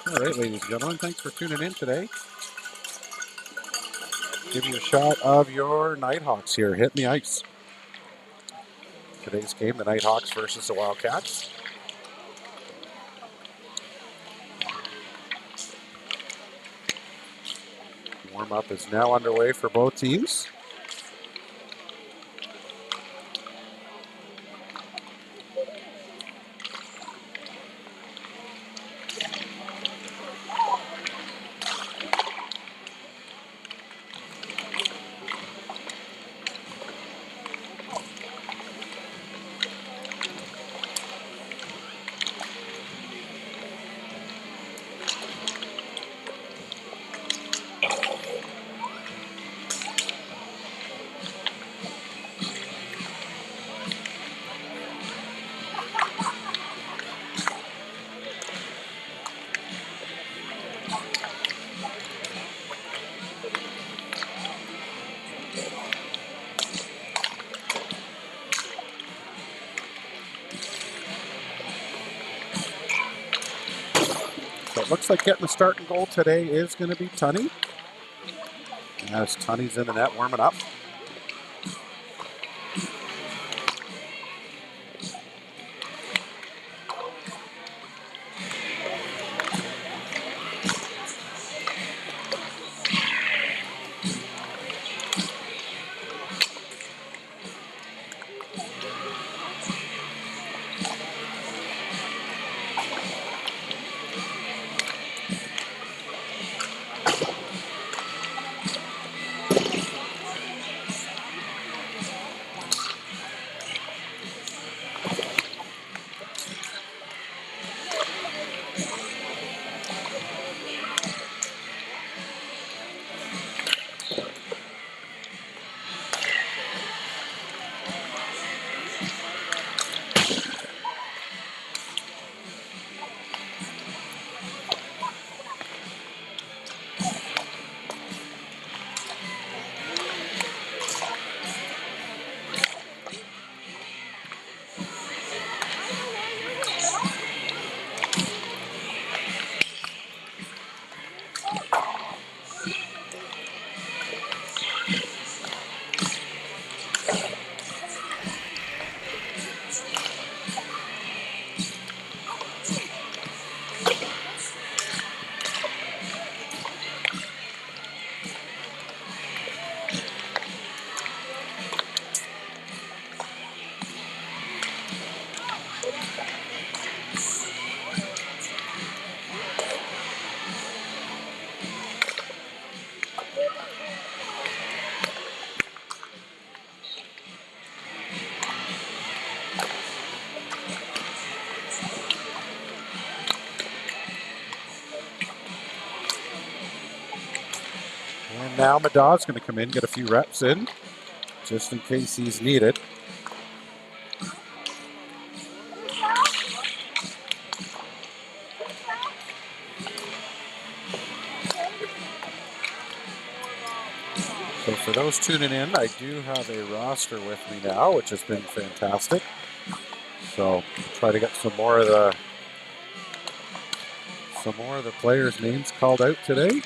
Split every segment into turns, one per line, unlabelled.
All right, ladies and gentlemen, thanks for tuning in today. Give you a shot of your Nighthawks here hitting the ice. Today's game, the Nighthawks versus the Wildcats. Warm-up is now underway for both teams. So it looks like getting the starting goal today is going to be Tunney. As Tunney's in the net warming up. And now Madaw's going to come in, get a few reps in, just in case he's needed. So for those tuning in, I do have a roster with me now, which has been fantastic. So I'll try to get some more of the players' names called out today.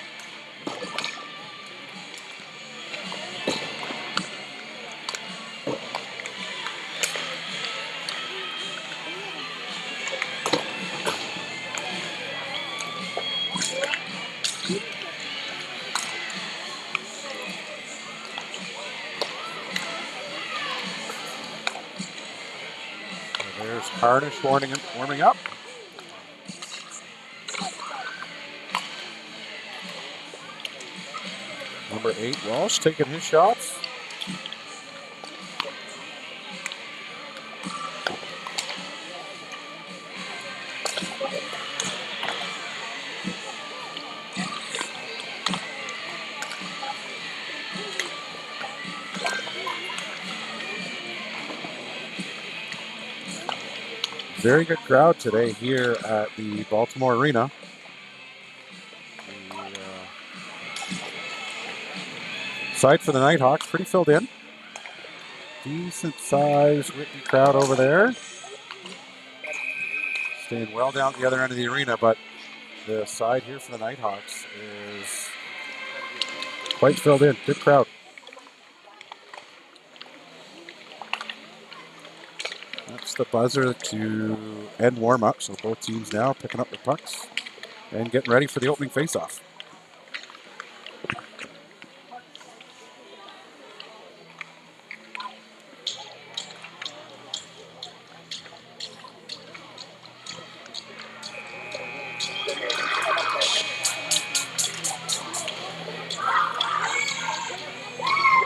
There's Harnish warming up. Number 8, Walsh, taking his shots. Very good crowd today here at the Baltimore Arena. Side for the Nighthawks, pretty filled in. Decent sized Whitby crowd over there. Staying well down at the other end of the arena, but The side here for the Nighthawks is quite filled in. Good crowd. That's the buzzer to end warm-up. So both teams now picking up the pucks and getting ready for the opening face-off.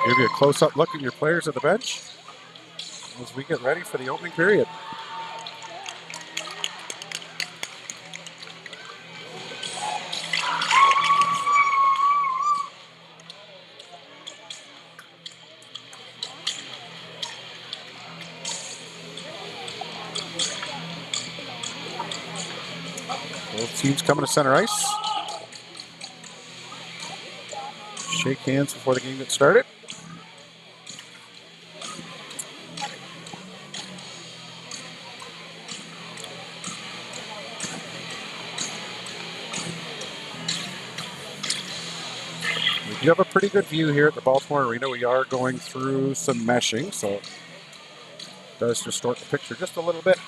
Give you a close-up look at your players at the bench as we get ready for the opening period. Both teams coming to center ice. Shake hands before the game gets started. We do have a pretty good view here at the Baltimore Arena. We are going through some meshing, so it does distort the picture just a little bit.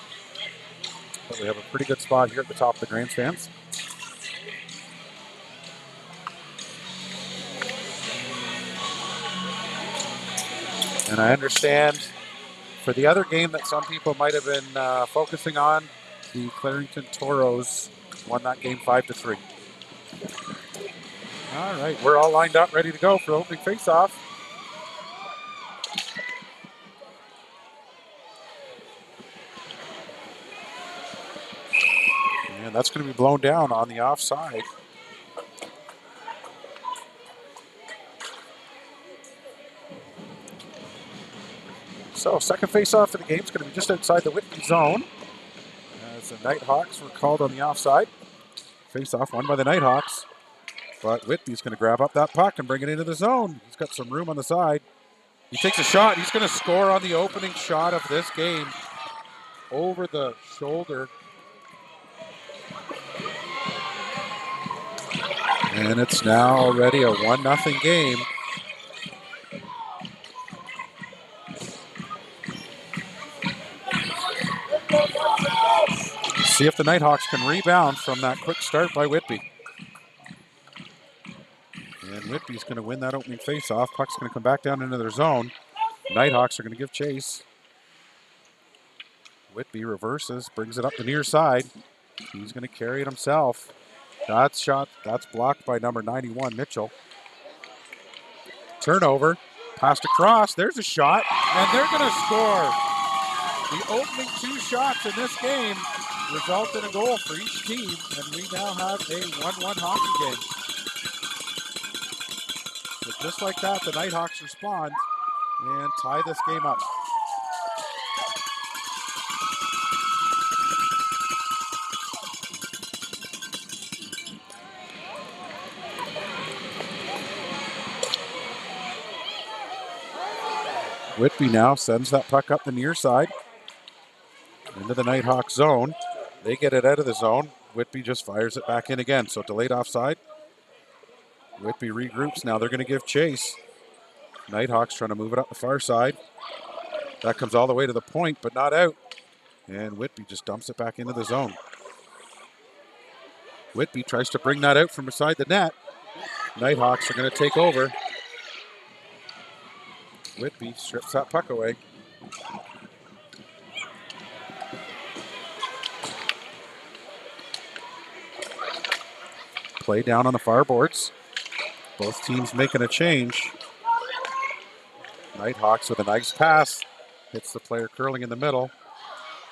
But we have a pretty good spot here at the top of the grandstands. And I understand for the other game that some people might have been focusing on, the Clarington Toros won that game 5-3. All right, we're all lined up, ready to go for opening face-off. And that's going to be blown down on the offside. So second face-off of the game is going to be just outside the Whitby zone, as the Nighthawks were called on the offside. Face-off won by the Nighthawks, but Whitby's going to grab up that puck and bring it into the zone. He's got some room on the side. He takes a shot. He's going to score on the opening shot of this game over the shoulder. And it's now already a 1-0 game. See if the Nighthawks can rebound from that quick start by Whitby. And Whitby's going to win that opening face-off. Puck's going to come back down into their zone. Nighthawks are going to give chase. Whitby reverses, brings it up the near side. He's going to carry it himself. That's shot. That's blocked by number 91, Mitchell. Turnover. Passed across. There's a shot. And they're going to score. The opening 2 shots in this game result in a goal for each team. And we now have a 1-1 hockey game. So just like that, the Nighthawks respond and tie this game up. Whitby now sends that puck up the near side into the Nighthawk zone. They get it out of the zone. Whitby just fires it back in again. So delayed offside. Whitby regroups. Now they're going to give chase. Nighthawks trying to move it up the far side. That comes all the way to the point, but not out. And Whitby just dumps it back into the zone. Whitby tries to bring that out from beside the net. Nighthawks are going to take over. Whitby strips that puck away. Play down on the far boards. Both teams making a change. Nighthawks with a nice pass. Hits the player curling in the middle.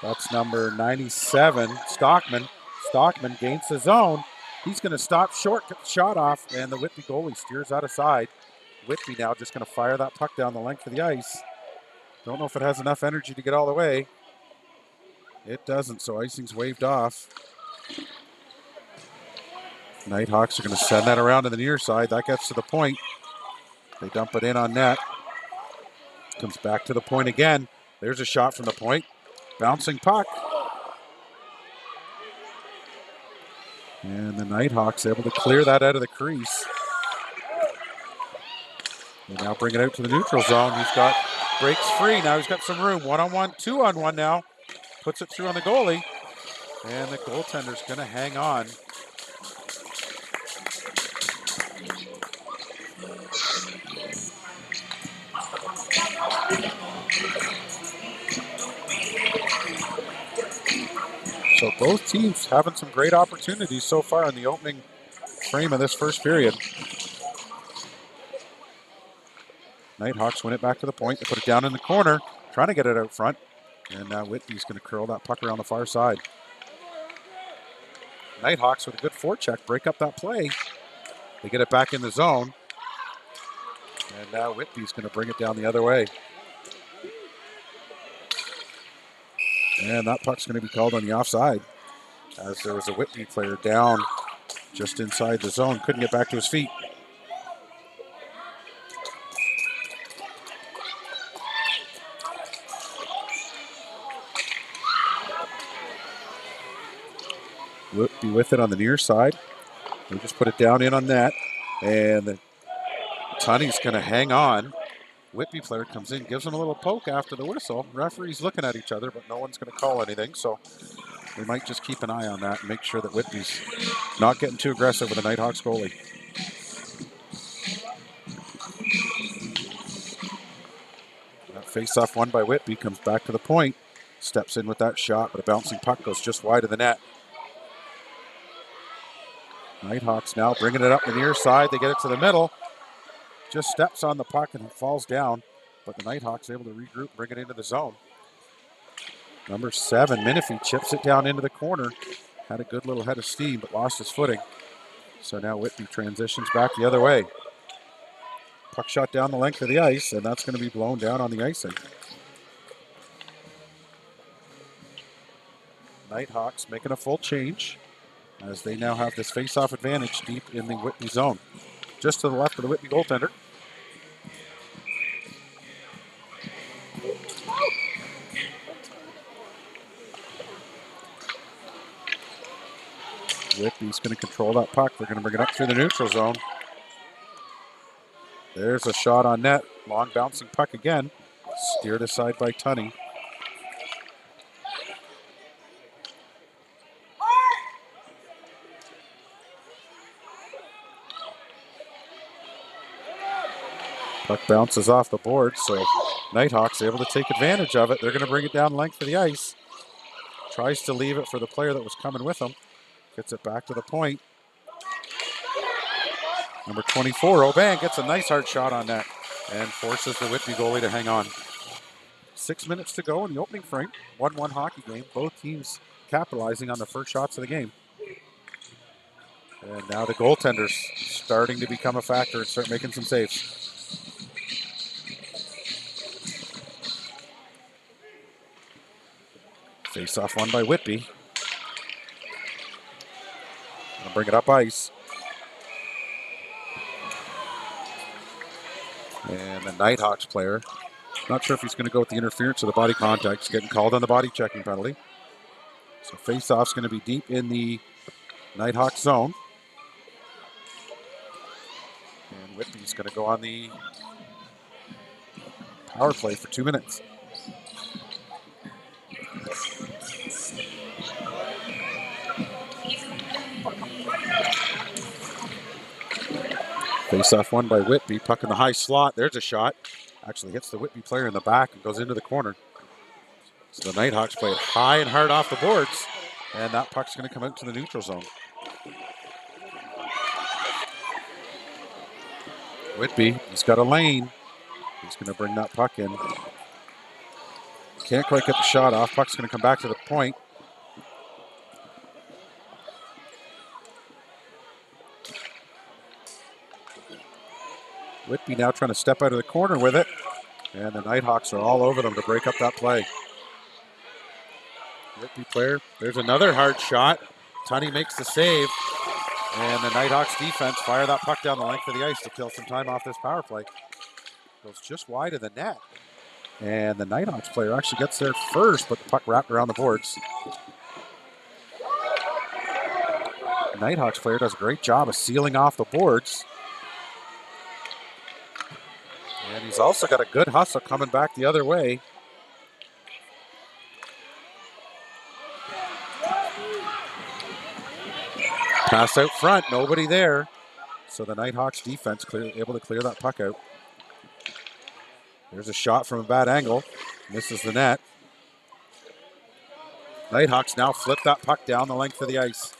That's number 97, Stockman. Stockman gains the zone. He's going to stop short, get the shot off, and the Whitby goalie steers that aside. Whitby now just going to fire that puck down the length of the ice. Don't know if it has enough energy to get all the way. It doesn't, so icing's waved off. Nighthawks are going to send that around to the near side. That gets to the point. They dump it in on net. Comes back to the point again. There's a shot from the point. Bouncing puck. And the Nighthawks able to clear that out of the crease. They now bring it out to the neutral zone. Breaks free. Now he's got some room. 1-on-1, 2-on-1 now. Puts it through on the goalie. And the goaltender's going to hang on. So both teams having some great opportunities so far in the opening frame of this first period. Nighthawks win it back to the point. They put it down in the corner, trying to get it out front. And now Whitby's going to curl that puck around the far side. Nighthawks with a good forecheck break up that play. They get it back in the zone. And now Whitby's going to bring it down the other way. And that puck's going to be called on the offside, as there was a Whitby player down just inside the zone. Couldn't get back to his feet. Whitby with it on the near side. They just put it down in on net. And Tunney's going to hang on. Whitby player comes in, gives him a little poke after the whistle. Referees looking at each other, but no one's going to call anything. So we might just keep an eye on that and make sure that Whitby's not getting too aggressive with the Nighthawks goalie. That face-off won by Whitby comes back to the point. Steps in with that shot, but a bouncing puck goes just wide of the net. Nighthawks now bringing it up the near side. They get it to the middle. Just steps on the puck and falls down, but the Nighthawks able to regroup, bring it into the zone. Number 7, Menifee chips it down into the corner. Had a good little head of steam, but lost his footing. So now Whitby transitions back the other way. Puck shot down the length of the ice, and that's going to be blown down on the icing. Nighthawks making a full change, as they now have this face-off advantage deep in the Whitby zone. Just to the left of the Whitby goaltender. Whitby's going to control that puck. They're going to bring it up through the neutral zone. There's a shot on net. Long bouncing puck again. Steered aside by Tunney. Puck bounces off the board, so Nighthawks able to take advantage of it. They're going to bring it down the length of the ice. Tries to leave it for the player that was coming with him. Gets it back to the point. Number 24, Aubin gets a nice hard shot on net and forces the Whitby goalie to hang on. 6 minutes to go in the opening frame. 1-1 hockey game. Both teams capitalizing on the first shots of the game. And now the goaltender's starting to become a factor and start making some saves. Face-off won by Whitby. Gonna bring it up ice. And the Nighthawks player, not sure if he's going to go with the interference or the body contact. He's getting called on the body checking penalty. So face-off's going to be deep in the Nighthawks zone. And Whitby's going to go on the power play for 2 minutes. Face-off won by Whitby. Puck in the high slot. There's a shot. Actually hits the Whitby player in the back and goes into the corner. So the Nighthawks play it high and hard off the boards. And that puck's going to come out to the neutral zone. Whitby, he's got a lane. He's going to bring that puck in. Can't quite get the shot off. Puck's going to come back to the point. Whitby now trying to step out of the corner with it. And the Nighthawks are all over them to break up that play. Whitby player, there's another hard shot. Tunney makes the save. And the Nighthawks defense fire that puck down the length of the ice to kill some time off this power play. Goes just wide of the net. And the Nighthawks player actually gets there first, but the puck wrapped around the boards. Nighthawks player does a great job of sealing off the boards. And he's also got a good hustle coming back the other way. Pass out front, nobody there. So the Nighthawks defense able to clear that puck out. There's a shot from a bad angle. Misses the net. Nighthawks now flip that puck down the length of the ice.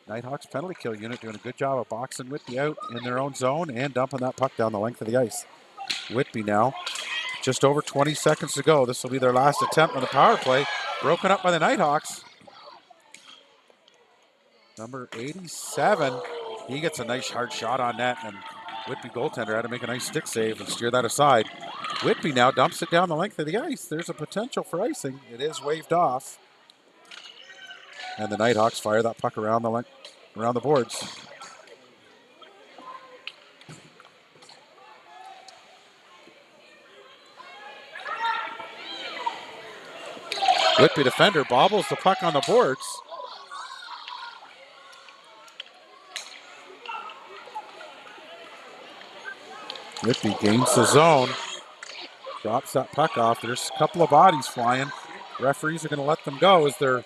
Nighthawks penalty kill unit doing a good job of boxing Whitby out in their own zone and dumping that puck down the length of the ice. Whitby now, just over 20 seconds to go. This will be their last attempt on the power play. Broken up by the Nighthawks. Number 87, he gets a nice hard shot on net, and Whitby goaltender had to make a nice stick save and steer that aside. Whitby now dumps it down the length of the ice. There's a potential for icing. It is waved off. And the Nighthawks fire that puck around the boards. Whitby defender bobbles the puck on the boards. Whitby gains the zone. Drops that puck off. There's a couple of bodies flying. Referees are going to let them go as they're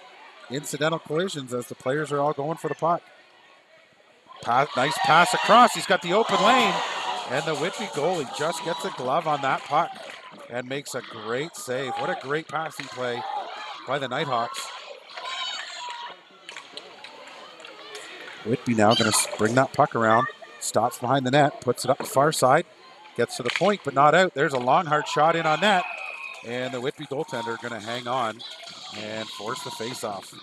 incidental collisions as the players are all going for the puck. Nice pass across. He's got the open lane. And the Whitby goalie just gets a glove on that puck and makes a great save. What a great passing play by the Nighthawks. Whitby now going to bring that puck around. Stops behind the net. Puts it up the far side. Gets to the point, but not out. There's a long, hard shot in on net. And the Whitby goaltender going to hang on and force the face-off.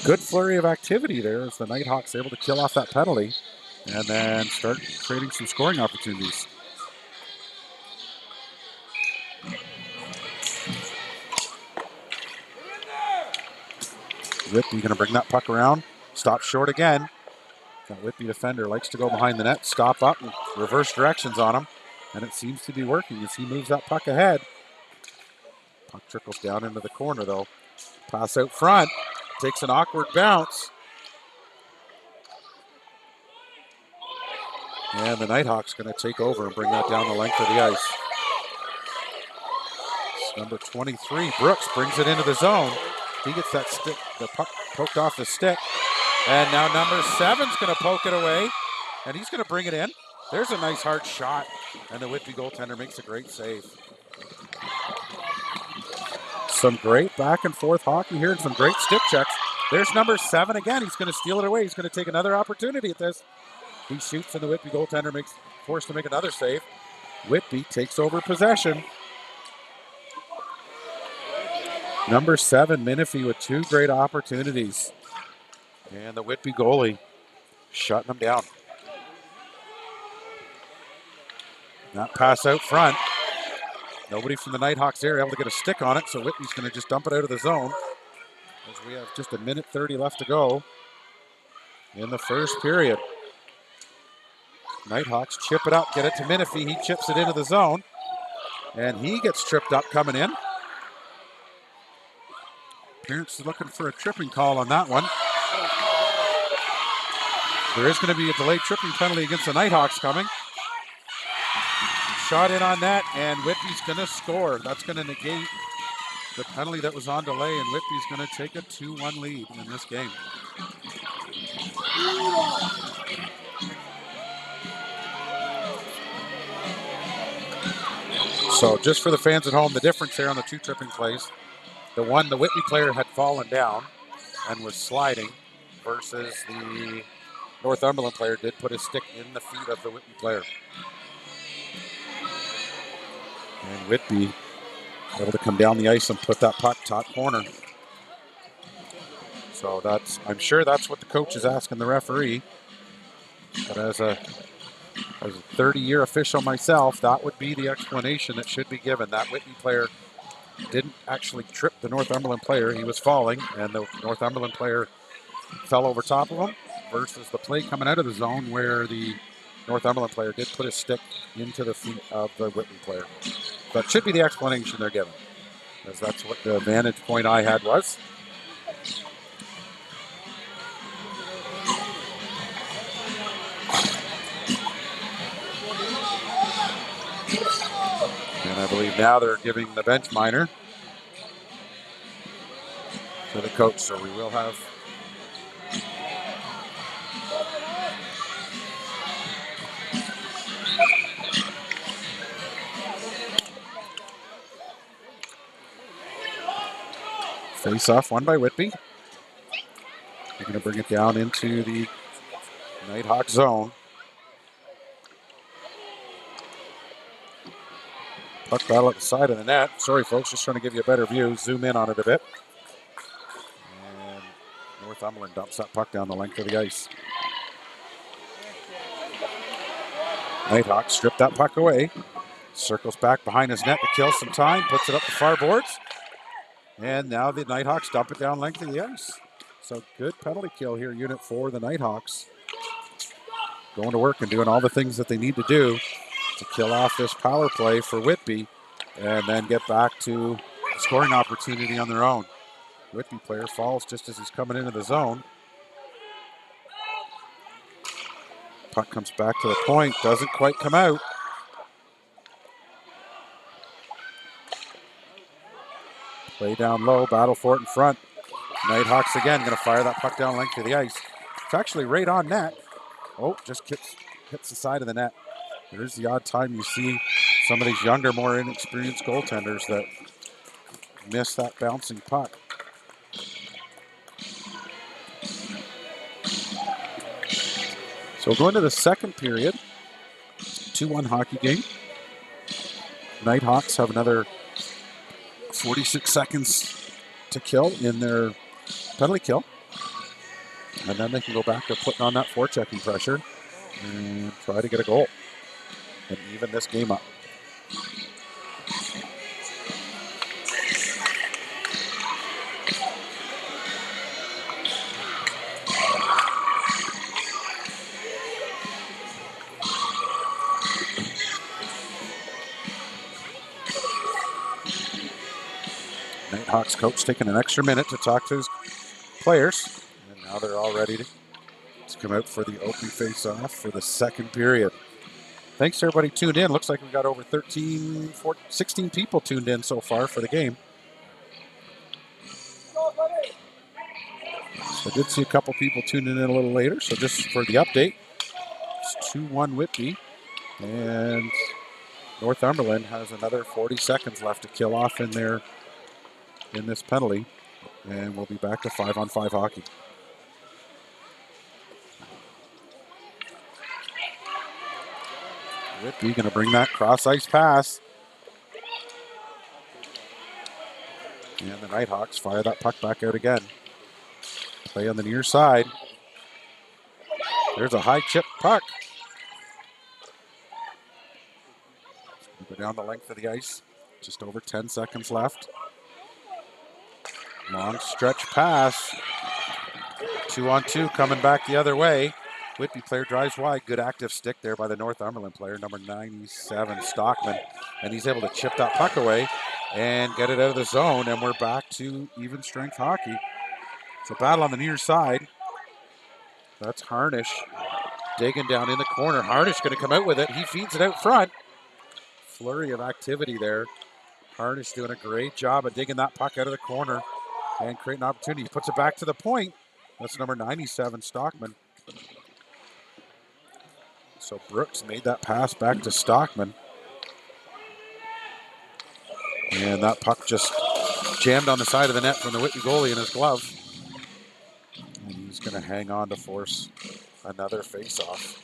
Good flurry of activity there as the Nighthawks able to kill off that penalty and then start creating some scoring opportunities. Whitby going to bring that puck around. Stop short again. That Whitby defender likes to go behind the net, stop up, and reverse directions on him. And it seems to be working as he moves that puck ahead. Puck trickles down into the corner though. Pass out front. Takes an awkward bounce. And the Nighthawks going to take over and bring that down the length of the ice. It's number 23, Brooks, brings it into the zone. He gets that stick, the puck poked off the stick. And now number 7's going to poke it away. And he's going to bring it in. There's a nice hard shot. And the Whitby goaltender makes a great save. Some great back and forth hockey here and some great stick checks. There's number 7 again. He's going to steal it away. He's going to take another opportunity at this. He shoots and the Whitby goaltender forced to make another save. Whitby takes over possession. Number 7, Minifee, with 2 great opportunities. And the Whitby goalie shutting them down. That pass out front. Nobody from the Nighthawks there able to get a stick on it, so Whitby's going to just dump it out of the zone. As we have just 1:30 left to go in the first period. Nighthawks chip it up, get it to Minifee. He chips it into the zone, and he gets tripped up coming in. Parents is looking for a tripping call on that one. There is going to be a delayed tripping penalty against the Nighthawks coming. Shot in on net, and Whitby's going to score. That's going to negate the penalty that was on delay, and Whitby's going to take a 2-1 lead in this game. So just for the fans at home, the difference there on the 2 tripping plays, the Whitby player had fallen down and was sliding versus the Northumberland player did put his stick in the feet of the Whitby player. And Whitby able to come down the ice and put that puck top corner. So I'm sure that's what the coach is asking the referee. But as a 30-year official myself, that would be the explanation that should be given. That Whitby player didn't actually trip the Northumberland player. He was falling, and the Northumberland player fell over top of him, versus the play coming out of the zone where the Northumberland player did put his stick into the feet of the Whitby player. That should be the explanation they're giving. as that's what the vantage point I had was. And I believe now they're giving the bench minor to the coach, so we will have face-off won by Whitby. They're going to bring it down into the Nighthawk zone. Puck battle at the side of the net. Sorry, folks, just trying to give you a better view. Zoom in on it a bit. And Northumberland dumps that puck down the length of the ice. Nighthawks strip that puck away. Circles back behind his net to kill some time. Puts it up the far boards. And now the Nighthawks dump it down length of the ice. So good penalty kill here, Unit 4, the Nighthawks. Going to work and doing all the things that they need to do to kill off this power play for Whitby and then get back to a scoring opportunity on their own. Whitby player falls just as he's coming into the zone. Puck comes back to the point, doesn't quite come out. Play down low, battle for it in front. Nighthawks again, going to fire that puck down length of the ice. It's actually right on net. Oh, just hits the side of the net. There's the odd time you see some of these younger, more inexperienced goaltenders that miss that bouncing puck. So we'll go into the second period. 2-1 hockey game. Nighthawks have another 46 seconds to kill in their penalty kill. And then they can go back to putting on that forechecking pressure and try to get a goal and even this game up. Nighthawks coach taking an extra minute to talk to his players. And now they're all ready to come out for the opening face-off for the second period. Thanks to everybody tuned in. Looks like we've got over 16 people tuned in so far for the game. So I did see a couple people tuning in a little later. So just for the update, it's 2-1 Whitby. And Northumberland has another 40 seconds left to kill off in this penalty. And we'll be back to 5-on-5 hockey. Whitby going to bring that cross-ice pass. And the Nighthawks fire that puck back out again. Play on the near side. There's a high chip puck. Go down the length of the ice. Just over 10 seconds left. Long stretch pass. 2-on-2 coming back the other way. Whitby player drives wide. Good active stick there by the Northumberland player, number 97, Stockman. And he's able to chip that puck away and get it out of the zone. And we're back to even strength hockey. It's a battle on the near side. That's Harnish digging down in the corner. Harnish going to come out with it. He feeds it out front. Flurry of activity there. Harnish doing a great job of digging that puck out of the corner and creating an opportunity. He puts it back to the point. That's number 97, Stockman. So Brooks made that pass back to Stockman. And that puck just jammed on the side of the net from the Whitby goalie in his glove. And he's going to hang on to force another face-off.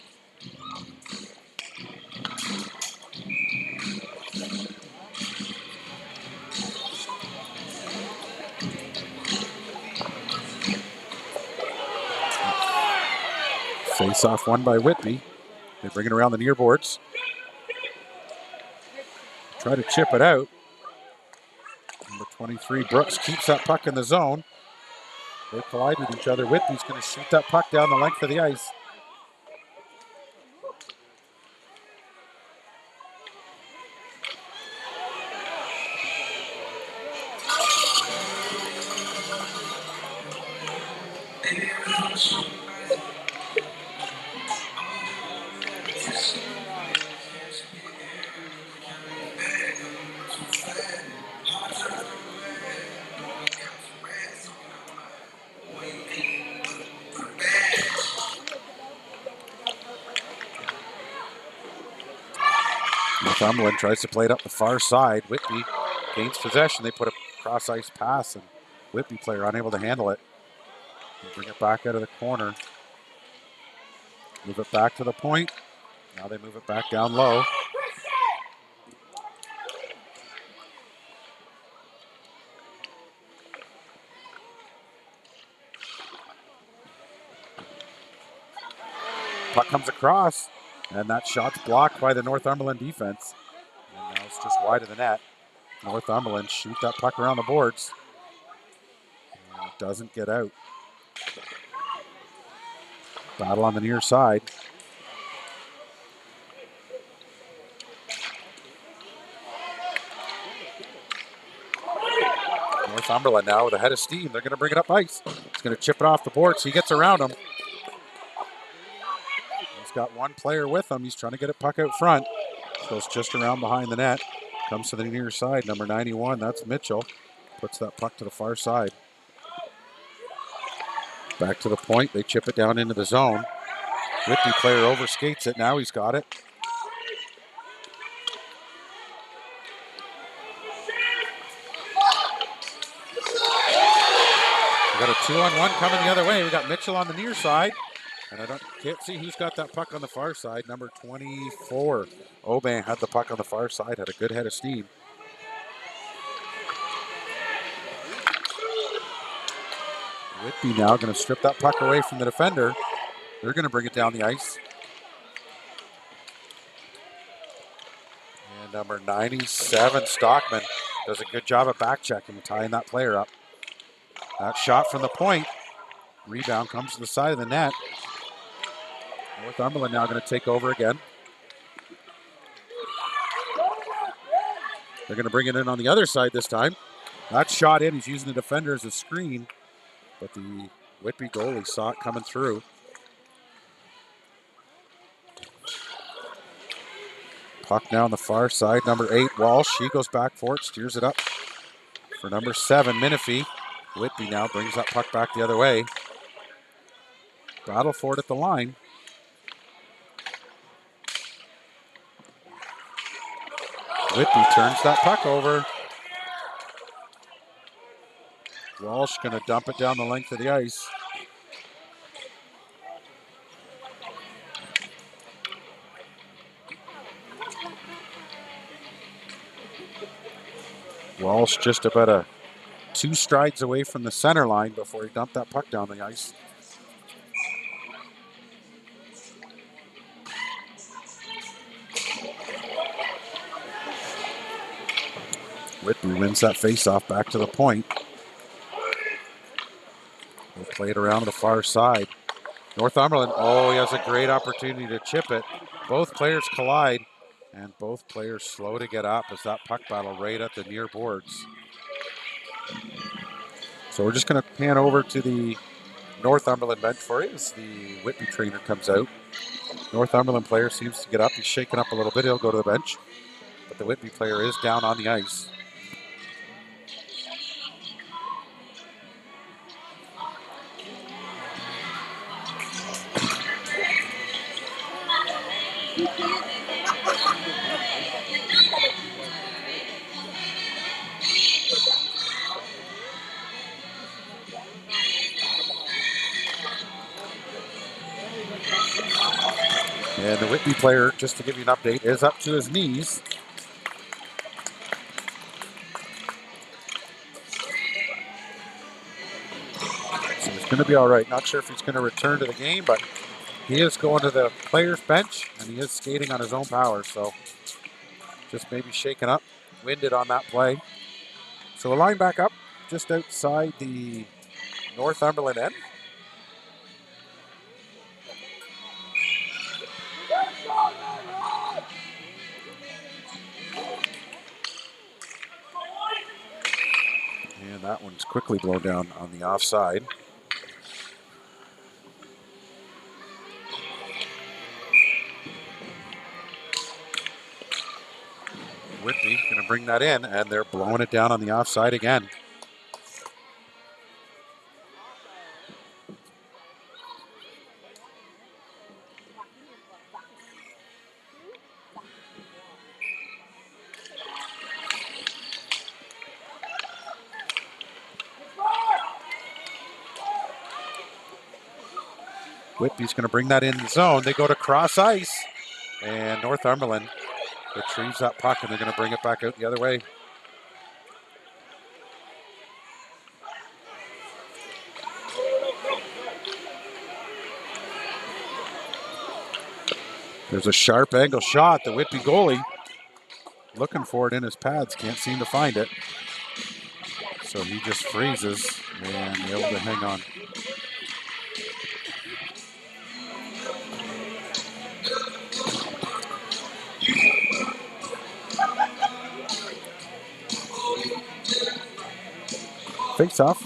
Face-off won by Whitby. They bring it around the near boards. Try to chip it out. Number 23, Brooks, keeps that puck in the zone. They collide with each other. Whitby's going to shoot that puck down the length of the ice. Northumberland tries to play it up the far side. Whitby gains possession. They put a cross-ice pass, and Whitby player unable to handle it. They bring it back out of the corner. Move it back to the point. Now they move it back down low. Puck comes across, and that shot's blocked by the Northumberland defense. And now it's just wide of the net. Northumberland shoot that puck around the boards. And it doesn't get out. Battle on the near side. Northumberland now with a head of steam. They're going to bring it up ice. He's going to chip it off the boards. He gets around him. He's got one player with him. He's trying to get it puck out front. Goes just around behind the net. Comes to the near side. Number 91, that's Mitchell. Puts that puck to the far side. Back to the point. They chip it down into the zone. Whitby player overskates it. Now he's got it. We got a 2-on-1 coming the other way. We got Mitchell on the near side. And I can't see who's got that puck on the far side. Number 24. Oban had the puck on the far side. Had a good head of steam. Whitby now going to strip that puck away from the defender. They're going to bring it down the ice. And number 97, Stockman, does a good job of back checking, tying that player up. That shot from the point. Rebound comes to the side of the net. Northumberland now going to take over again. They're going to bring it in on the other side this time. That shot in. He's using the defender as a screen. But the Whitby goalie saw it coming through. Puck now on the far side. Number 8, Walsh. He goes back for it, steers it up for number 7, Minifee. Whitby now brings that puck back the other way. Battle for it at the line. Whitby turns that puck over. Walsh going to dump it down the length of the ice. Walsh just about 2 strides away from the center line before he dumped that puck down the ice. Whitby wins that faceoff back to the point. They'll play it around to the far side. Northumberland, he has a great opportunity to chip it. Both players collide, and both players slow to get up as that puck battle right at the near boards. So we're just going to pan over to the Northumberland bench for you as the Whitby trainer comes out. Northumberland player seems to get up. He's shaken up a little bit. He'll go to the bench. But the Whitby player is down on the ice. And the Whitby player, just to give you an update, is up to his knees. So he's going to be all right. Not sure if he's going to return to the game, but he is going to the player's bench, and he is skating on his own power. So just maybe shaken up, winded on that play. So a line back up just outside the Northumberland end. And that one's quickly blown down on the offside. Whitby going to bring that in, and they're blowing it down on the offside again. Whitby's going to bring that in the zone. They go to cross ice, and Northumberland retrieves that puck, and they're going to bring it back out the other way. There's a sharp angle shot. The Whitby goalie looking for it in his pads, can't seem to find it. So he just freezes and able to hang on. Face off,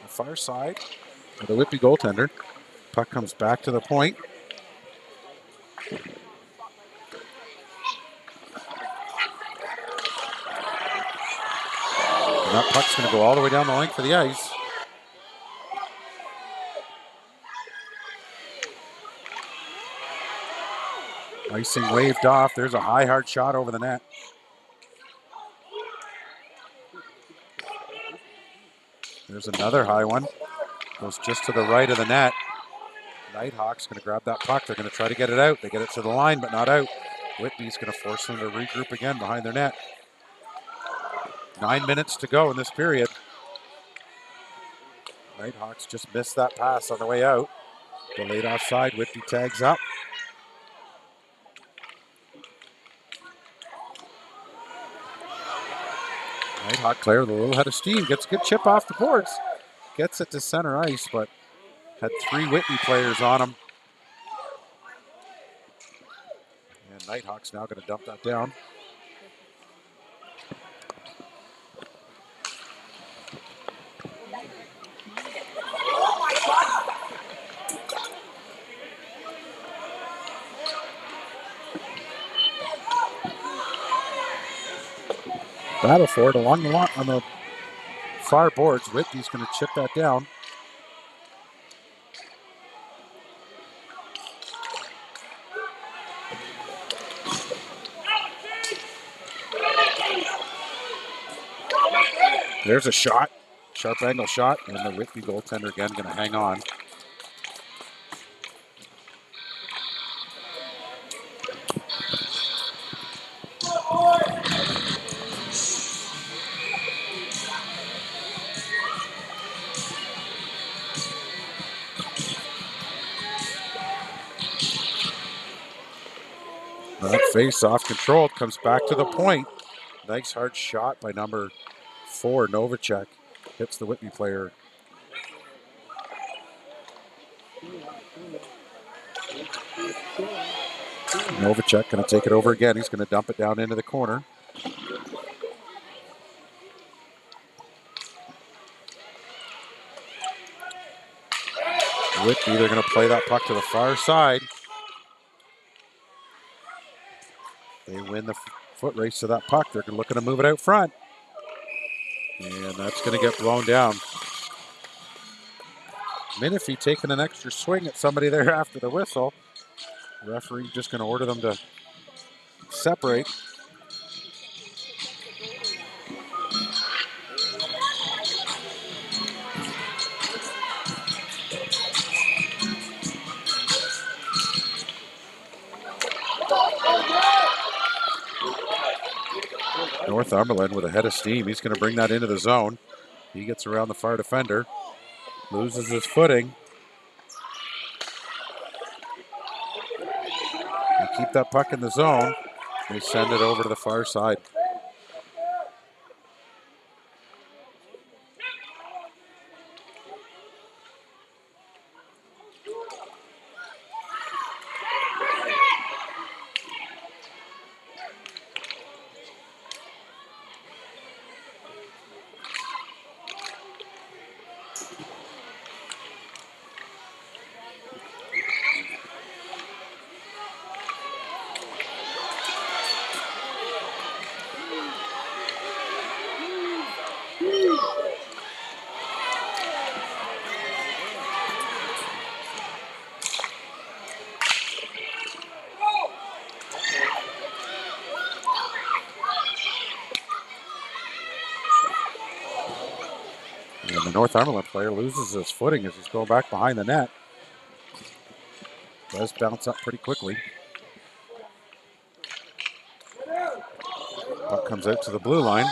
the far side of the Whitby goaltender. Puck comes back to the point. And that puck's going to go all the way down the length of the ice. Icing waved off. There's a high, hard shot over the net. There's another high one. Goes just to the right of the net. Nighthawks going to grab that puck. They're going to try to get it out. They get it to the line, but not out. Whitby's going to force them to regroup again behind their net. 9 minutes to go in this period. Nighthawks just missed that pass on the way out. Delayed offside. Whitby tags up. Nighthawk player with a little head of steam. Gets a good chip off the boards. Gets it to center ice, but had 3 Whitby players on him. And Nighthawks now going to dump that down. Battle for it along the line on the far boards. Whitby's going to chip that down. There's a shot, sharp angle shot, and the Whitby goaltender again going to hang on. That face off controlled, comes back to the point. Nice hard shot by number 4, Novacek. Hits the Whitby player. Novacek going to take it over again. He's going to dump it down into the corner. Whitby, they're going to play that puck to the far side. They win the foot race to that puck. They're looking to move it out front. And that's going to get blown down. Minifee taking an extra swing at somebody there after the whistle. The referee just going to order them to separate. Northumberland with a head of steam. He's going to bring that into the zone. He gets around the far defender. Loses his footing. They keep that puck in the zone. They send it over to the far side. And the Northumberland player loses his footing as he's going back behind the net. Does bounce up pretty quickly. Puck comes out to the blue line.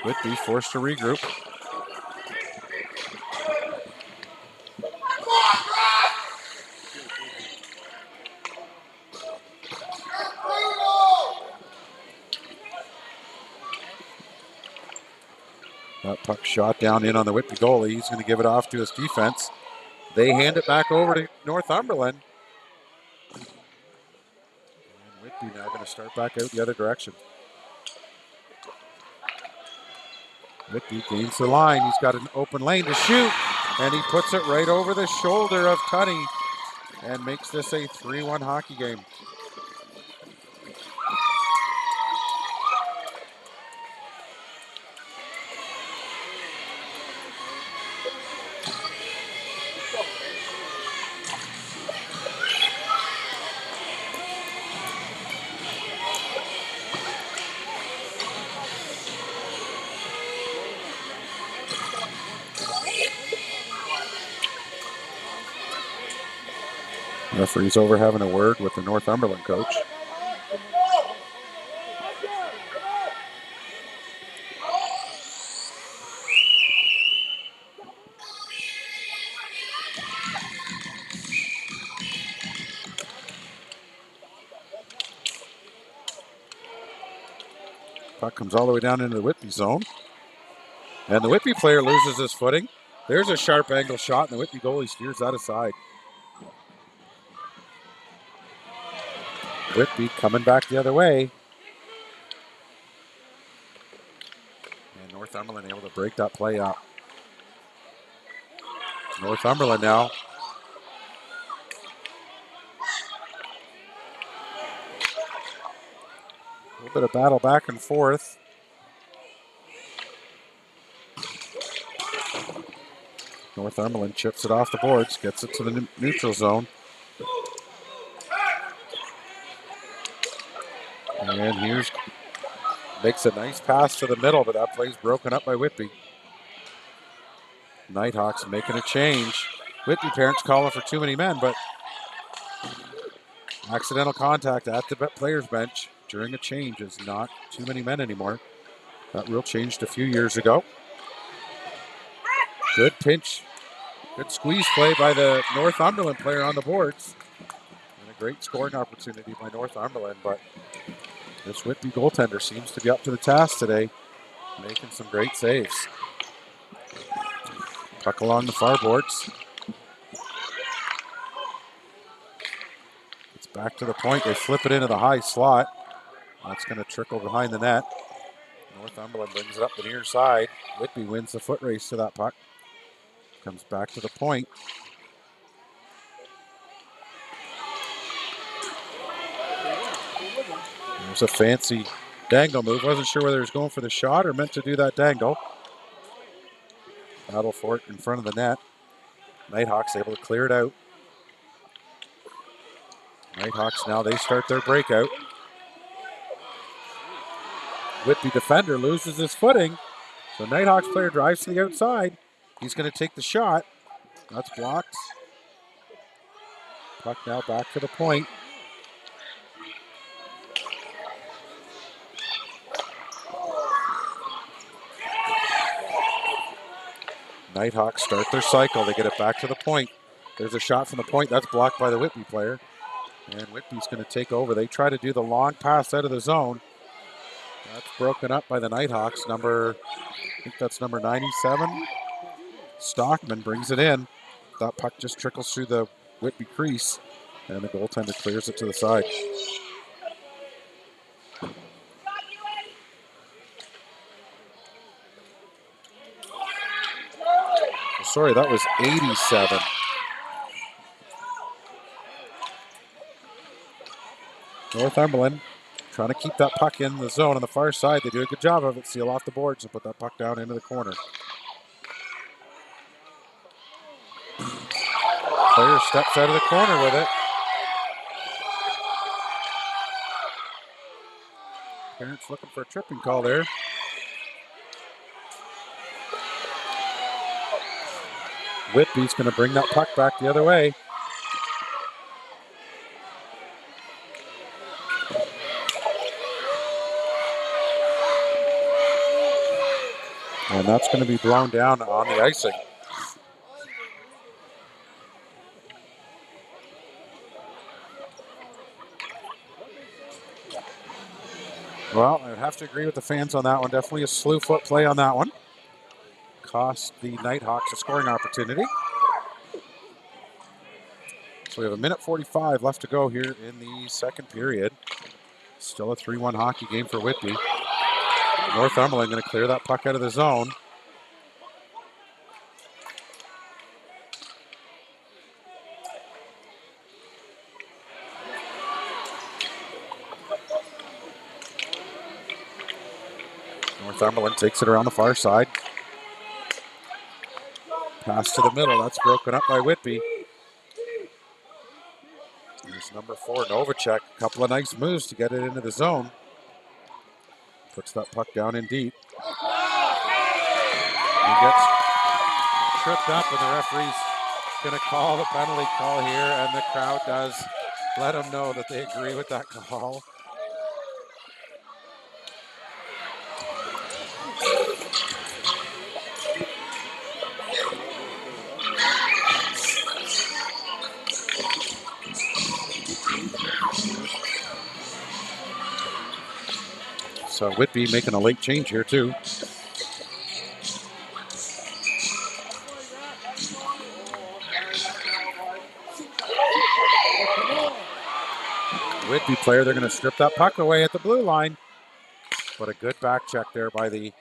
Whitby forced to regroup. That puck shot down in on the Whitby goalie. He's going to give it off to his defense. They hand it back over to Northumberland. And Whitby now going to start back out the other direction. Whitby gains the line. He's got an open lane to shoot. And he puts it right over the shoulder of Tunney and makes this a 3-1 hockey game. Referee's over having a word with the Northumberland coach. Puck comes all the way down into the Whitby zone. And the Whitby player loses his footing. There's a sharp angle shot, and the Whitby goalie steers that aside. Whitby coming back the other way. And Northumberland able to break that play up. Northumberland now. A little bit of battle back and forth. Northumberland chips it off the boards, gets it to the neutral zone. And here's, makes a nice pass to the middle, but that play's broken up by Whitby. Nighthawks making a change. Whitby parents calling for too many men, but accidental contact at the players' bench during a change is not too many men anymore. That rule changed a few years ago. Good pinch. Good squeeze play by the Northumberland player on the boards. And a great scoring opportunity by Northumberland, but this Whitby goaltender seems to be up to the task today, making some great saves. Puck along the far boards. It's back to the point. They flip it into the high slot. That's going to trickle behind the net. Northumberland brings it up the near side. Whitby wins the foot race to that puck. Comes back to the point. There's a fancy dangle move. Wasn't sure whether he was going for the shot or meant to do that dangle. Battle for it in front of the net. Nighthawks able to clear it out. Nighthawks now, they start their breakout. Whitby defender loses his footing. So Nighthawks player drives to the outside. He's going to take the shot. That's blocked. Puck now back to the point. Nighthawks start their cycle. They get it back to the point. There's a shot from the point. That's blocked by the Whitby player. And Whitby's going to take over. They try to do the long pass out of the zone. That's broken up by the Nighthawks. I think that's number 97. Stockman brings it in. That puck just trickles through the Whitby crease. And the goaltender clears it to the side. Sorry, that was 87. Northumberland Trying to keep that puck in the zone on the far side. They do a good job of it. Seal off the boards and put that puck down into the corner. Player steps out of the corner with it. Parents looking for a tripping call there. Whitby's going to bring that puck back the other way. And that's going to be blown down on the icing. Well, I would have to agree with the fans on that one. Definitely a slew foot play on that one. Cost the Nighthawks a scoring opportunity. So we have 1:45 left to go here in the second period. Still a 3-1 hockey game for Whitby. Northumberland going to clear that puck out of the zone. Northumberland takes it around the far side. Pass to the middle. That's broken up by Whitby. There's number 4, Novacek. A couple of nice moves to get it into the zone. Puts that puck down in deep. He gets tripped up, and the referee's going to call the penalty call here, and the crowd does let him know that they agree with that call. So Whitby making a late change here too. Whitby player, they're going to strip that puck away at the blue line. But a good back check there by the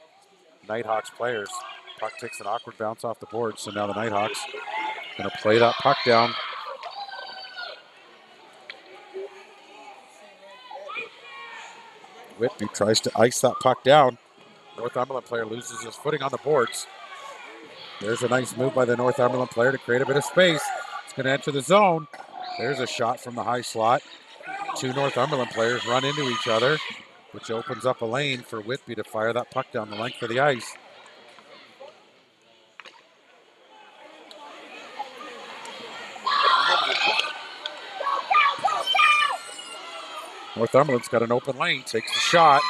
Nighthawks players. Puck takes an awkward bounce off the board, so now the Nighthawks going to play that puck down. Whitby tries to ice that puck down. Northumberland player loses his footing on the boards. There's a nice move by the Northumberland player to create a bit of space. It's going to enter the zone. There's a shot from the high slot. 2 Northumberland players run into each other, which opens up a lane for Whitby to fire that puck down the length of the ice. Northumberland's got an open lane, takes the shot,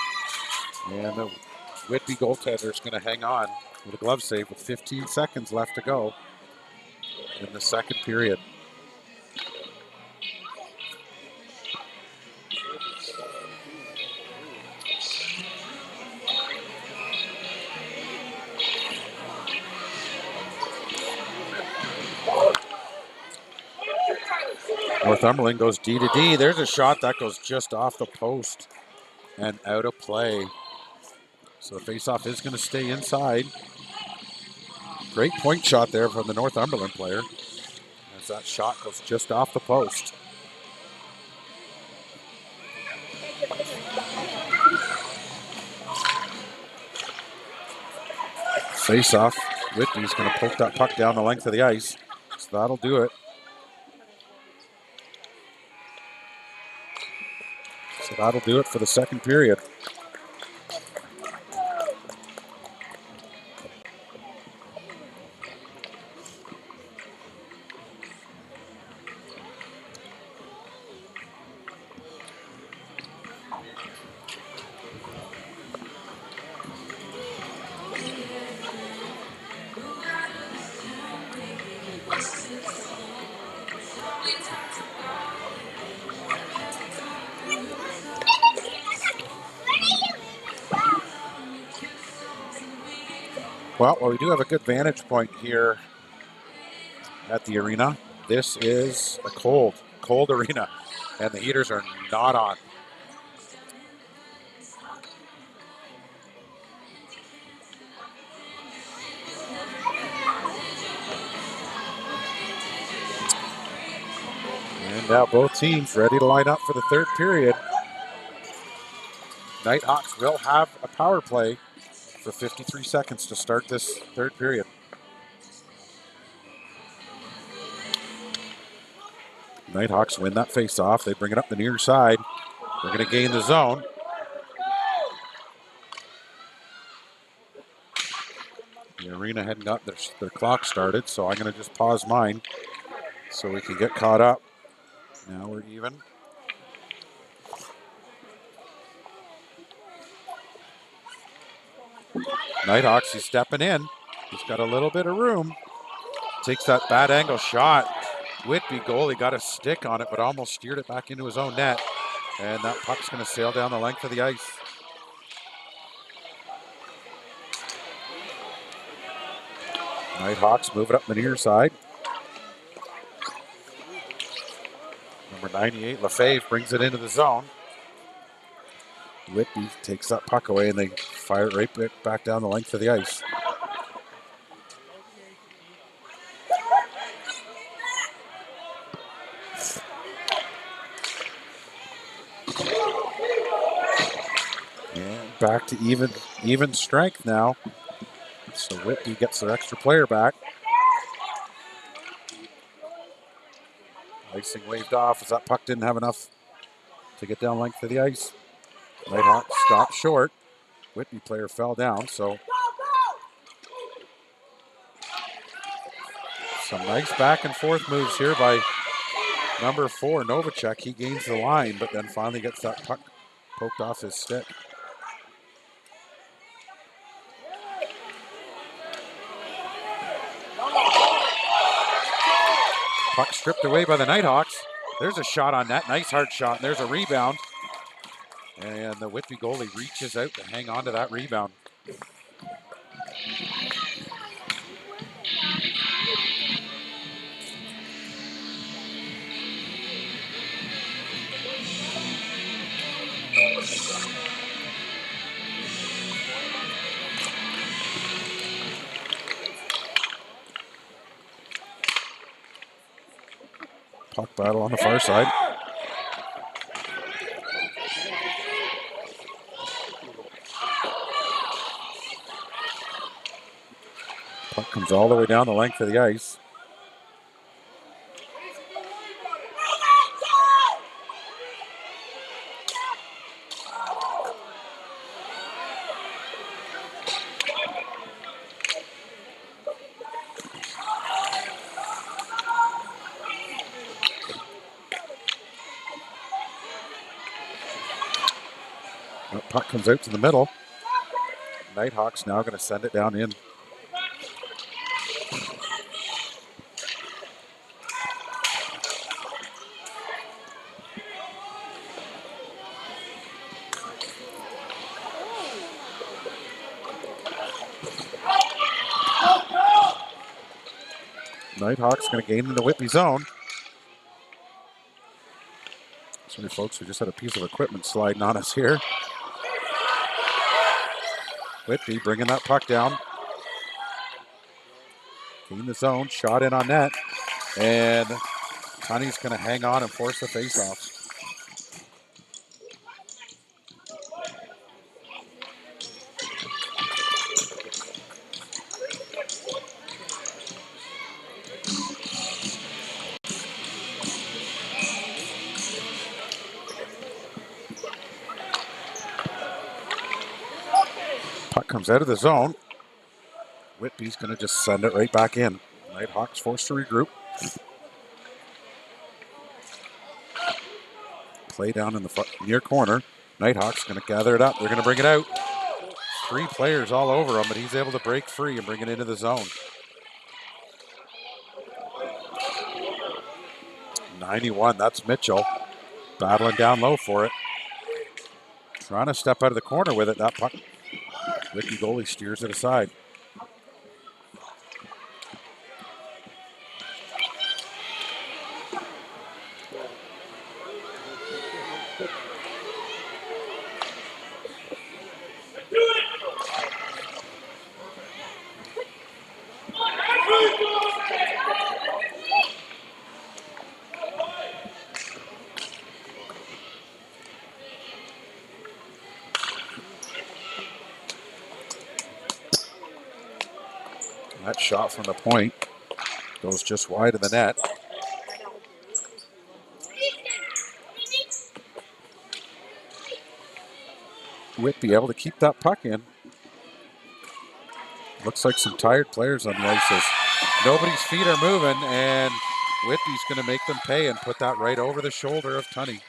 and the Whitby goaltender is going to hang on with a glove save with 15 seconds left to go in the second period. Northumberland goes D to D. There's a shot that goes just off the post and out of play. So the faceoff is going to stay inside. Great point shot there from the Northumberland player as that shot goes just off the post. Faceoff. Whitby's going to poke that puck down the length of the ice. So that'll do it. So that'll do it for the second period. Well, we do have a good vantage point here at the arena. This is a cold arena, and the heaters are not on. And now both teams ready to line up for the third period. Nighthawks will have a power play for 53 seconds to start this third period. Nighthawks win that face-off. They bring it up the near side. They're going to gain the zone. The arena hadn't got their clock started, so I'm going to just pause mine so we can get caught up. Now we're even. Nighthawks, he's stepping in. He's got a little bit of room. Takes that bad angle shot. Whitby goalie got a stick on it, but almost steered it back into his own net. And that puck's going to sail down the length of the ice. Nighthawks move it up the near side. Number 98, Lefebvre, brings it into the zone. Whitby takes that puck away and they fire it right back down the length of the ice. And back to even strength now. So Whitby gets their extra player back. Icing waved off as that puck didn't have enough to get down length of the ice. Nighthawks stopped short. Whitby player fell down, so some nice back and forth moves here by number 4, Novacek. He gains the line, but then finally gets that puck poked off his stick. Puck stripped away by the Nighthawks. There's a shot on net. Nice hard shot. And there's a rebound. And the Whitby goalie reaches out to hang on to that rebound. Puck battle on the far side. Puck comes all the way down the length of the ice. That puck comes out to the middle. Nighthawks now going to send it down in. Nighthawks going to gain in the Whitby zone. Sorry, folks, we just had a piece of equipment sliding on us here. Whitby bringing that puck down. Gain the zone, shot in on net. And Tunney's going to hang on and force the face-off. Puck comes out of the zone. Whitby's going to just send it right back in. Nighthawks forced to regroup. Play down in the near corner. Nighthawks going to gather it up. They're going to bring it out. 3 players all over him, but he's able to break free and bring it into the zone. 91, that's Mitchell. Battling down low for it. Trying to step out of the corner with it. That puck, Whitby goalie steers it aside. That shot from the point goes just wide of the net. Whitby able to keep that puck in. Looks like some tired players on the ice. Nobody's feet are moving, and Whitby's going to make them pay and put that right over the shoulder of Tunney.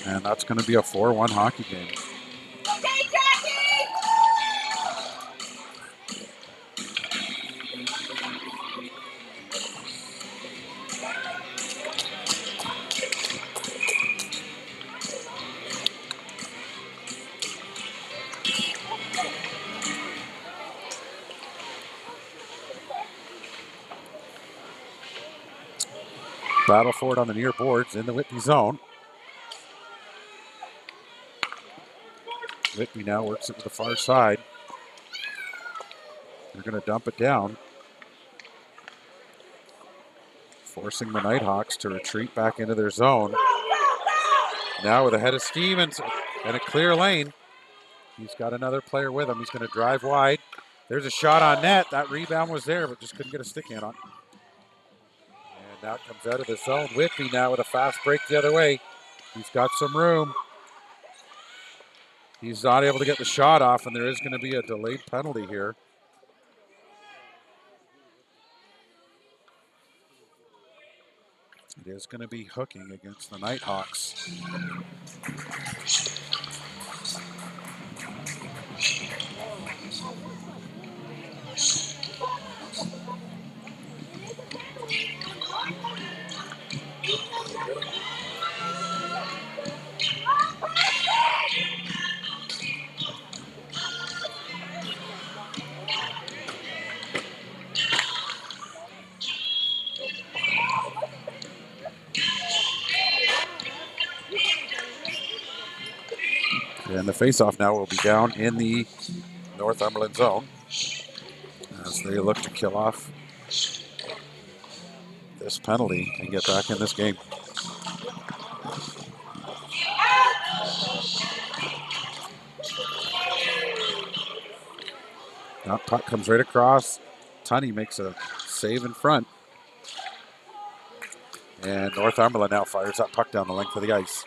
And that's going to be a 4-1 hockey game. Battle for it on the near boards in the Whitby zone. Whitby now works it to the far side. They're going to dump it down, forcing the Nighthawks to retreat back into their zone. Now with a head of steam and a clear lane. He's got another player with him. He's going to drive wide. There's a shot on net. That rebound was there, but just couldn't get a stick hand on. And that comes out of the zone. Whitby now with a fast break the other way. He's got some room. He's not able to get the shot off, and there is going to be a delayed penalty here. It is going to be hooking against the Nighthawks. And the faceoff now will be down in the Northumberland zone as they look to kill off this penalty and get back in this game. That puck comes right across. Tunney makes a save in front. And Northumberland now fires that puck down the length of the ice.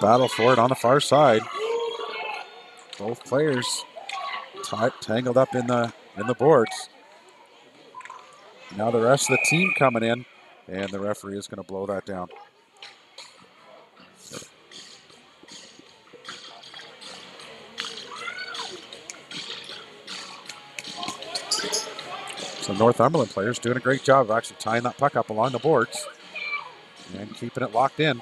Battle for it on the far side. Both players tangled up in the boards. Now the rest of the team coming in, and the referee is going to blow that down. So Northumberland players doing a great job of actually tying that puck up along the boards and keeping it locked in.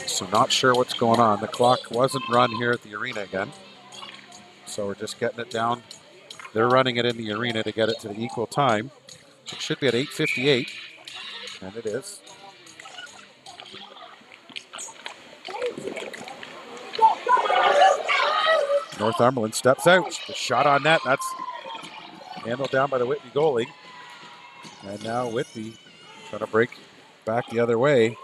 So not sure what's going on. The clock wasn't run here at the arena again. So we're just getting it down. They're running it in the arena to get it to the equal time. So it should be at 8:58, and it is. Northumberland steps out. The shot on net. That's handled down by the Whitby goalie. And now Whitby trying to break back the other way.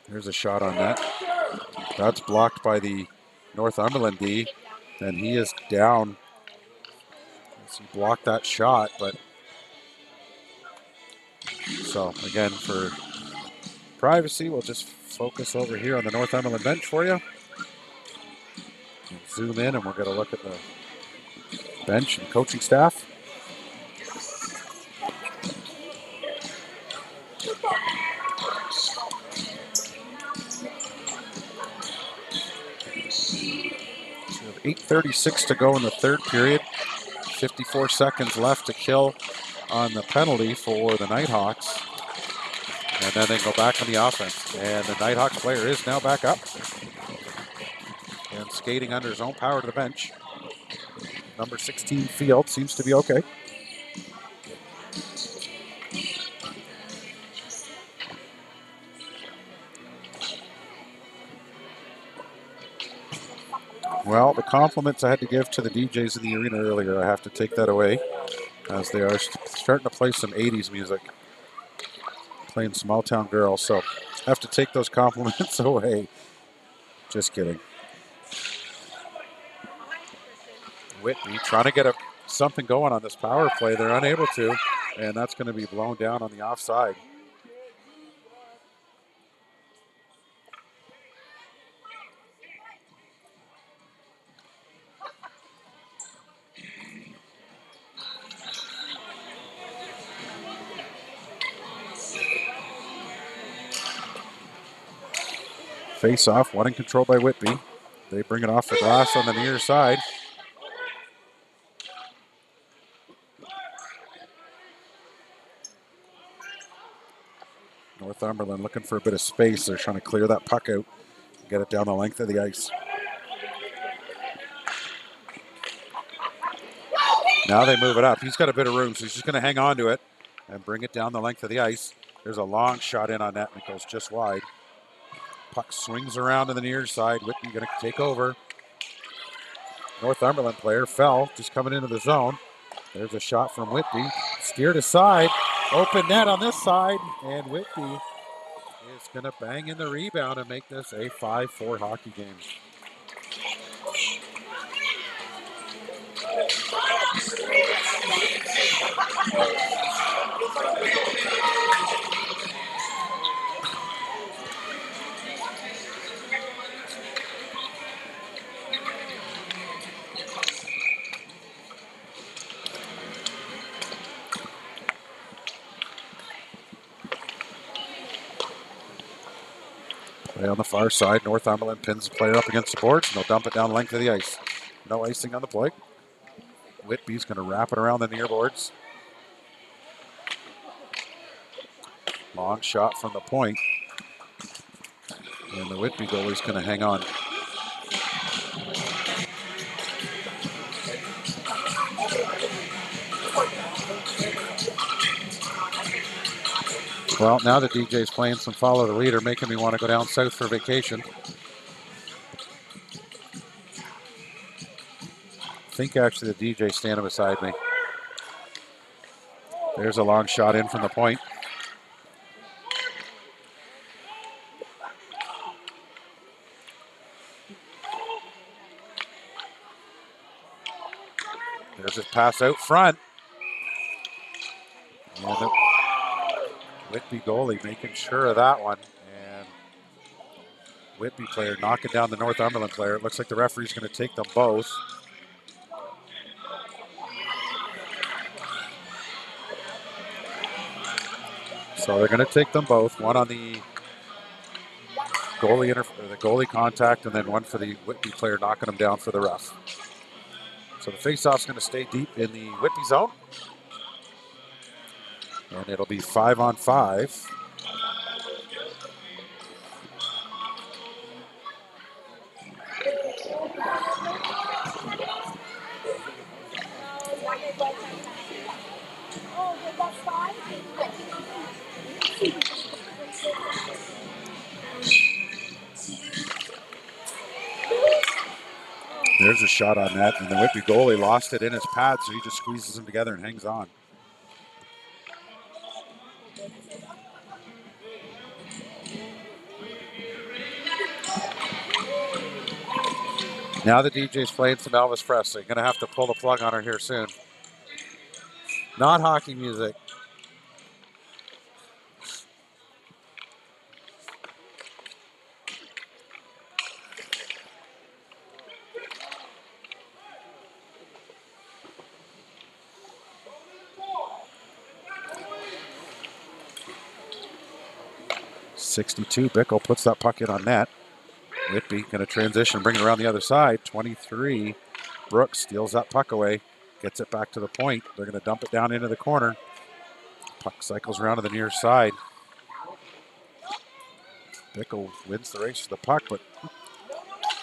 There's a shot on net. That's blocked by the Northumberland D. And he is down. He blocked that shot, but so again, for privacy, we'll just focus over here on the Northumberland bench for you. Zoom in and we're going to look at the bench and coaching staff. So we have 8:36 to go in the third period. 54 seconds left to kill on the penalty for the Nighthawks. And then they go back on the offense. And the Nighthawks player is now back up. and skating under his own power to the bench. Number 16, Field, seems to be okay. Well, the compliments I had to give to the DJs in the arena earlier, I have to take that away, as they are starting to play some 80s music, playing Small Town Girl, so I have to take those compliments away. Just kidding. Whitby trying to get something going on this power play. They're unable to, and that's going to be blown down on the offside. Face off, one in control by Whitby. They bring it off the glass on the near side. Northumberland looking for a bit of space. They're trying to clear that puck out, get it down the length of the ice. Now they move it up. He's got a bit of room, so he's just going to hang on to it and bring it down the length of the ice. There's a long shot in on net, and it goes just wide. Puck swings around to the near side. Whitby going to take over. Northumberland player fell, just coming into the zone. There's a shot from Whitby. Steered aside. Open net on this side, and Whitby is going to bang in the rebound and make this a 5-4 hockey game. Play on the far side. Northumberland pins the player up against the boards, and they'll dump it down the length of the ice. No icing on the play. Whitby's going to wrap it around the near boards. Long shot from the point. And the Whitby goalie's going to hang on. Well, now the DJ's playing some follow the leader, making me want to go down south for vacation. I think actually the DJ's standing beside me. There's a long shot in from the point. There's his pass out front. And the Whitby goalie making sure of that one. And Whitby player knocking down the Northumberland player. It looks like the referee's going to take them both. So they're going to take them both. One on the goalie contact, and then one for the Whitby player knocking him down for the ref. So the faceoff's going to stay deep in the Whitby zone. And it'll be 5-on-5. There's a shot on that, and the Whitby goalie lost it in his pad, so he just squeezes them together and hangs on. Now the DJ's playing some Elvis Presley. Going to have to pull the plug on her here soon. Not hockey music. .62, Bickle puts that puck in on net. Whitby going to transition, bring it around the other side. 23, Brooks steals that puck away, gets it back to the point. They're going to dump it down into the corner. Puck cycles around to the near side. Bickle wins the race to the puck, but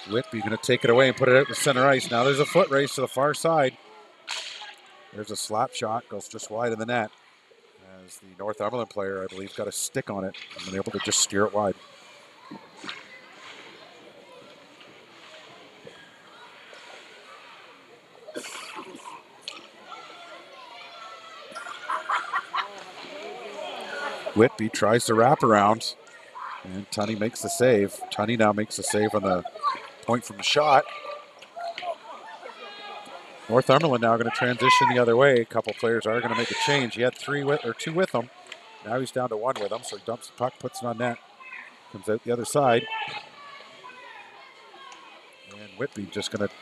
Whitby going to take it away and put it out to center ice. Now there's a foot race to the far side. There's a slap shot, goes just wide of the net. As the Northumberland player, I believe, got a stick on it and been able to just steer it wide. Whitby tries to wrap around, and Tunney makes the save. Tunney now makes the save on the point from the shot. Northumberland now going to transition the other way. A couple players are going to make a change. He had two with him. Now he's down to one with him, so he dumps the puck, puts it on net. Comes out the other side. And Whitby just going to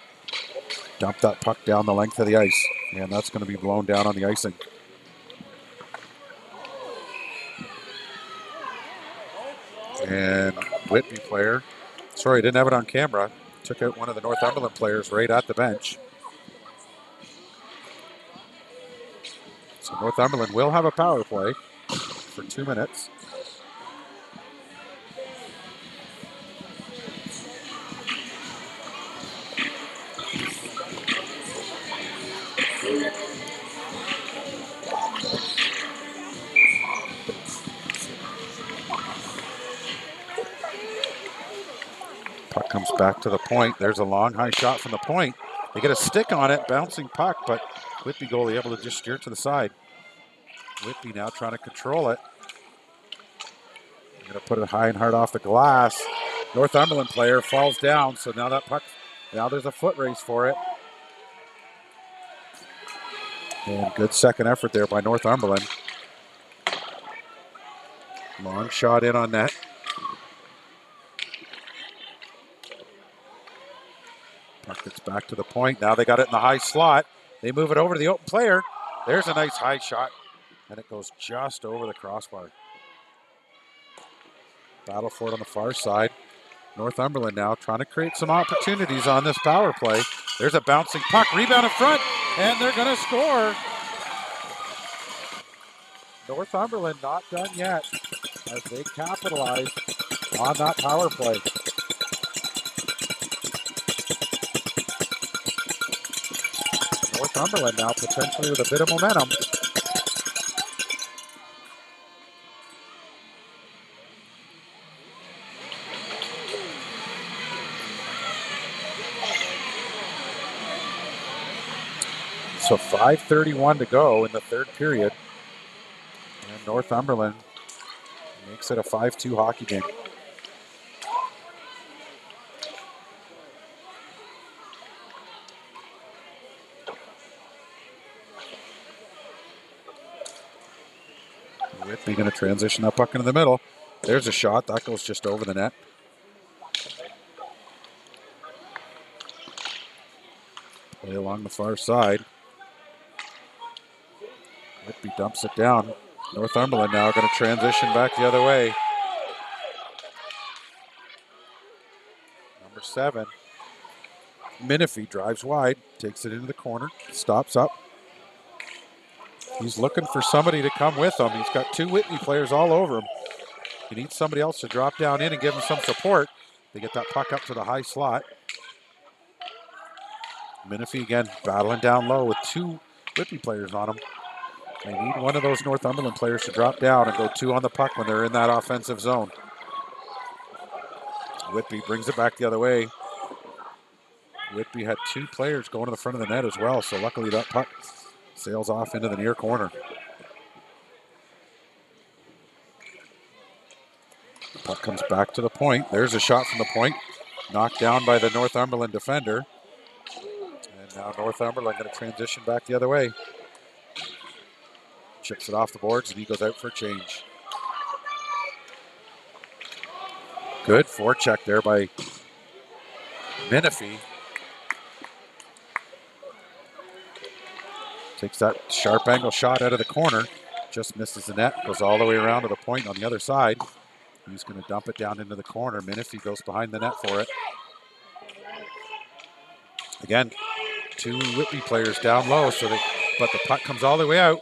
dump that puck down the length of the ice. And that's going to be blown down on the icing. And Whitby player, sorry, didn't have it on camera, took out one of the Northumberland players right at the bench. So Northumberland will have a power play for 2 minutes. Puck comes back to the point. There's a long high shot from the point. They get a stick on it, bouncing puck, but Whitby goalie able to just steer it to the side. Whitby now trying to control it. Going to put it high and hard off the glass. Northumberland player falls down, so now that puck, now there's a foot race for it. And good second effort there by Northumberland. Long shot in on net. Puck gets back to the point. Now they got it in the high slot. They move it over to the open player. There's a nice high shot, and it goes just over the crossbar. Battle for it on the far side. Northumberland now trying to create some opportunities on this power play. There's a bouncing puck, rebound in front, and they're going to score. Northumberland not done yet as they capitalize on that power play. Northumberland now potentially with a bit of momentum. So 5:31 to go in the third period. And Northumberland makes it a 5-2 hockey game. Whitby going to transition that puck into the middle. There's a shot. That goes just over the net. Play along the far side. Whitby dumps it down. Northumberland now going to transition back the other way. Number 7. Minifee drives wide, takes it into the corner, stops up. He's looking for somebody to come with him. He's got 2 Whitby players all over him. He needs somebody else to drop down in and give him some support. They get that puck up to the high slot. Minifee again battling down low with 2 Whitby players on him. They need one of those Northumberland players to drop down and go 2 on the puck when they're in that offensive zone. Whitby brings it back the other way. Whitby had 2 players going to the front of the net as well, so luckily that puck sails off into the near corner. The puck comes back to the point. There's a shot from the point, knocked down by the Northumberland defender. And now Northumberland going to transition back the other way. Chips it off the boards and he goes out for a change. Good forecheck there by Minifee. Takes that sharp angle shot out of the corner. Just misses the net. Goes all the way around to the point on the other side. He's going to dump it down into the corner. Minifee goes behind the net for it. Again, 2 Whitby players down low, but the puck comes all the way out.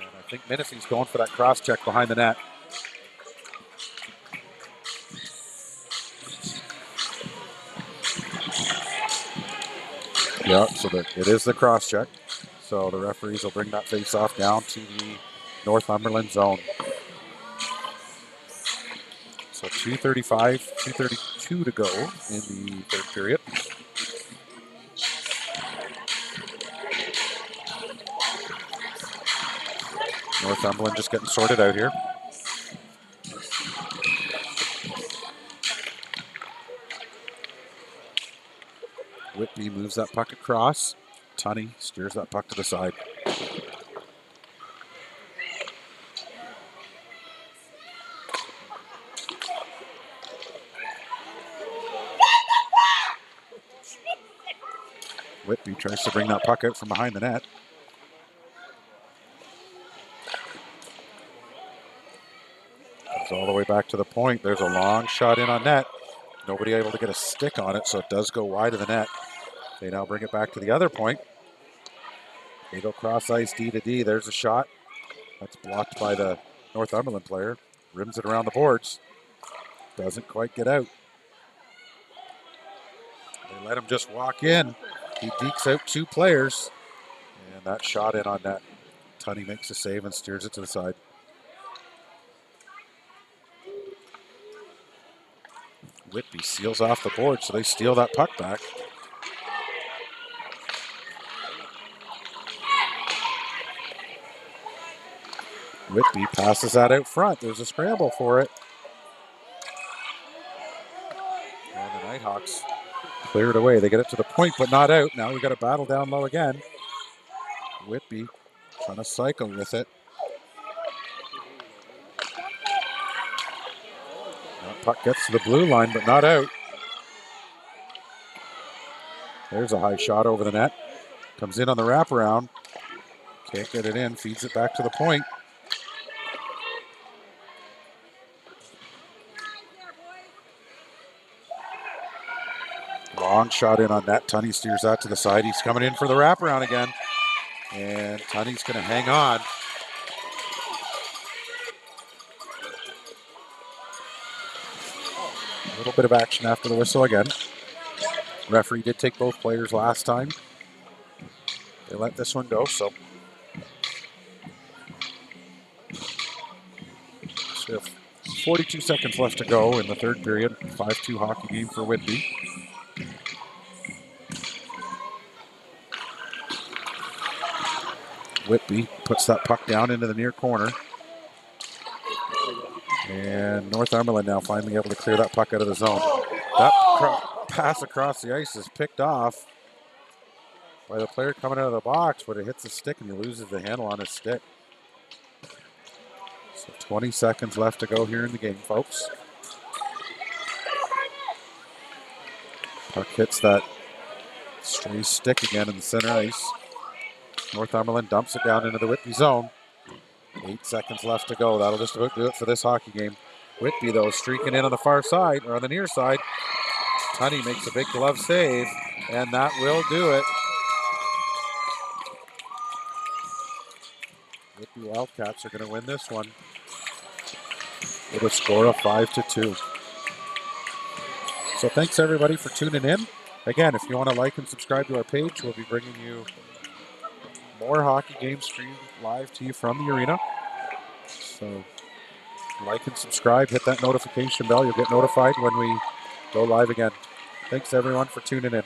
And I think Minifee's going for that cross check behind the net. Yeah, so it is the cross check. So the referees will bring that face-off down to the Northumberland zone. So 2:35, 2:32 to go in the third period. Northumberland just getting sorted out here. Whitby moves that puck across. Tunney steers that puck to the side. Whitby tries to bring that puck out from behind the net. Goes all the way back to the point. There's a long shot in on net. Nobody able to get a stick on it, so it does go wide of the net. They now bring it back to the other point. They go cross ice D to D. There's a shot. That's blocked by the Northumberland player. Rims it around the boards. Doesn't quite get out. They let him just walk in. He dekes out two players. And that shot in on net. Tunney makes a save and steers it to the side. Whitby seals off the board, so they steal that puck back. Whitby passes that out front. There's a scramble for it. And the Nighthawks clear it away. They get it to the point, but not out. Now we've got a battle down low again. Whitby trying to cycle with it. That puck gets to the blue line, but not out. There's a high shot over the net. Comes in on the wraparound. Can't get it in. Feeds it back to the point. Long shot in on net. Tunney steers that to the side. He's coming in for the wraparound again. And Tunney's going to hang on. A little bit of action after the whistle again. Referee did take both players last time. They let this one go, so. We have 42 seconds left to go in the third period. 5-2 hockey game for Whitby. Whitby puts that puck down into the near corner. And Northumberland now finally able to clear that puck out of the zone. That pass across the ice is picked off by the player coming out of the box, but it hits the stick and he loses the handle on his stick. So 20 seconds left to go here in the game, folks. Puck hits that stray stick again in the center ice. Northumberland dumps it down into the Whitby zone. 8 seconds left to go. That'll just about do it for this hockey game. Whitby, though, streaking in on the far side, or on the near side. Tunney makes a big glove save, and that will do it. Whitby Wildcats are going to win this one with a score of 5-2. So thanks, everybody, for tuning in. Again, if you want to like and subscribe to our page, we'll be bringing you more hockey games streamed live to you from the arena. So like and subscribe, hit that notification bell. You'll get notified when we go live again. Thanks, everyone, for tuning in.